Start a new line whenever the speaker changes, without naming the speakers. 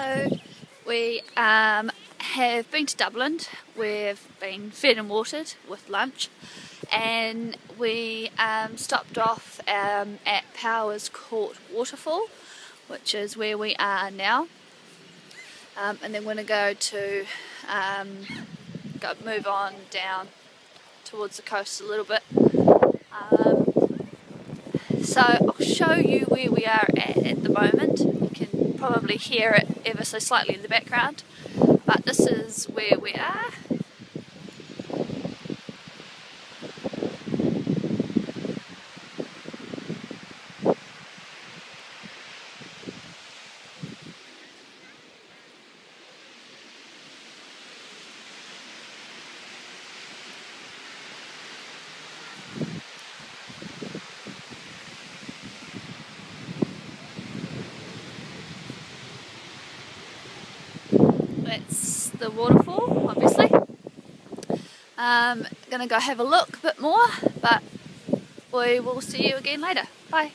Hello, we have been to Dublin. We've been fed and watered with lunch, and we stopped off at Powerscourt Waterfall, which is where we are now, and then we're going to go to move on down towards the coast a little bit. So I'll show you where we are at the moment. You can probably hear it ever so slightly in the background, but this is where we are. That's the waterfall, obviously. Gonna go have a look a bit more, but we will see you again later. Bye.